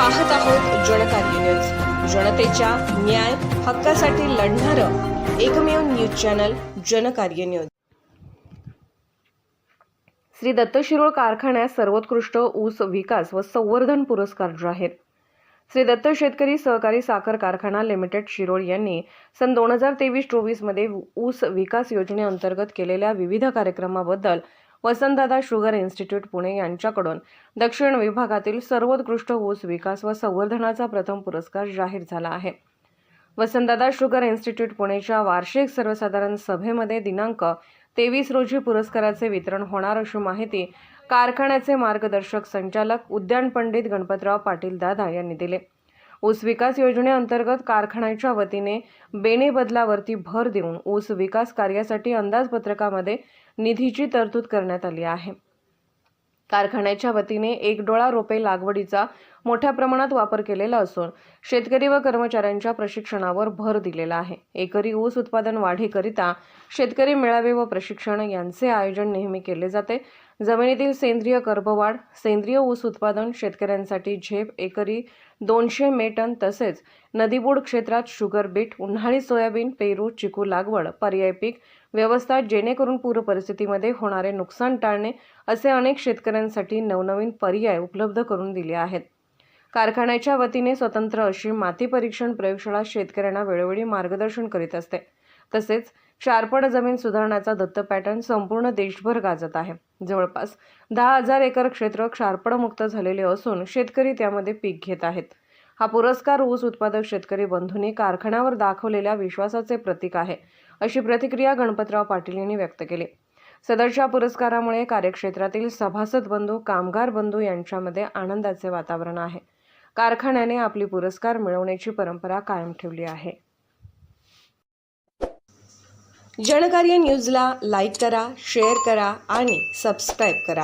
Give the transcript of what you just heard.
पाहत आहोत जनकार्य न्यूज, जनतेच्या न्याय हक्कासाठी लढणारं एकमेव news channel Janakarya news. Shri Datta Shirol कारखान्यास सर्वोत्कृष्ट ऊस विकास व संवर्धन पुरस्कार जाहीर। श्री दत्त शेतकरी सहकारी साखर कारखाना लिमिटेड शिरोळ यांनी सन 2023-24 मध्ये ऊस विकास योजनेअंतर्गत केलेल्या विविध कार्यक्रमाबद्दल वसंतदादा शुगर इन्स्टिट्यूट पुणे यांच्याकडून दक्षिण विभागातील सर्वोत्कृष्ट ऊस विकास व संवर्धनाचा प्रथम पुरस्कार जाहीर झाला आहे। वसंतदादा शुगर इन्स्टिट्यूट पुणेच्या वार्षिक सर्वसाधारण सभेमध्ये दिनांक 23 रोजी पुरस्काराचे वितरण होणार अशी माहिती कारखान्याचे मार्गदर्शक संचालक उद्यान पंडित गणपतराव पाटील दादा यांनी दिले। ऊस विकास योजनेअंतर्गत कारखान्याच्या वतीने बेणे बदलावरती भर देऊन ऊस विकास कार्यासाठी अंदाजपत्रकामध्ये निधीची तरतूद करण्यात आली आहे। कारखान्याच्या वतीने एक डोळा रोपे लागवडीचा मोठ्या प्रमाणात वापर केलेला असून शेतकरी व कर्मचाऱ्यांच्या प्रशिक्षणावर भर दिलेला आहे। एकरी ऊस उत्पादन वाढीकरिता शेतकरी मेळावे व प्रशिक्षण यांचे आयोजन नेहमी केले जाते। जमिनीतील सेंद्रिय कर्बवाढ, सेंद्रिय ऊस उत्पादन, शेतकऱ्यांसाठी झेप एकरी 200 मेटन तसेच नदीबुड क्षेत्रात शुगर बीट, उन्हाळी सोयाबीन, पेरू, चिकू लागवड, पर्याय पीक व्यवस्था जेणेकरून पूर परिस्थितीमध्ये होणारे नुकसान टाळणे असे अनेक शेतकऱ्यांसाठी नवनवीन पर्याय उपलब्ध करून दिले आहेत। कारखान्याच्या वतीने स्वतंत्र अशी माती परीक्षण प्रयोगशाळा शेतकऱ्यांना वेळोवेळी मार्गदर्शन करीत असते। तसेच क्षारपड जमीन सुधारण्याचा दत्त पॅटर्न संपूर्ण देशभर गाजत आहे। जवळपास 10,000 एकर क्षेत्र क्षारपडमुक्त झालेले असून शेतकरी त्यामध्ये पीक घेत आहेत। हा पुरस्कार ऊस उत्पादक शेतकरी बंधूंनी कारखान्यावर दाखवलेल्या विश्वासाचे प्रतीक आहे, अशी प्रतिक्रिया गणपतराव पाटील यांनी व्यक्त केली। सदरच्या पुरस्कारामुळे कार्यक्षेत्रातील सभासद बंधू, कामगार बंधू यांच्यामध्ये आनंदाचे वातावरण आहे। कारखान्याने आपली पुरस्कार मिळवण्याची परंपरा कायम ठेवली आहे। जनकार्य न्यूजला लाईक करा, शेअर करा आणि सबस्क्राईब करा।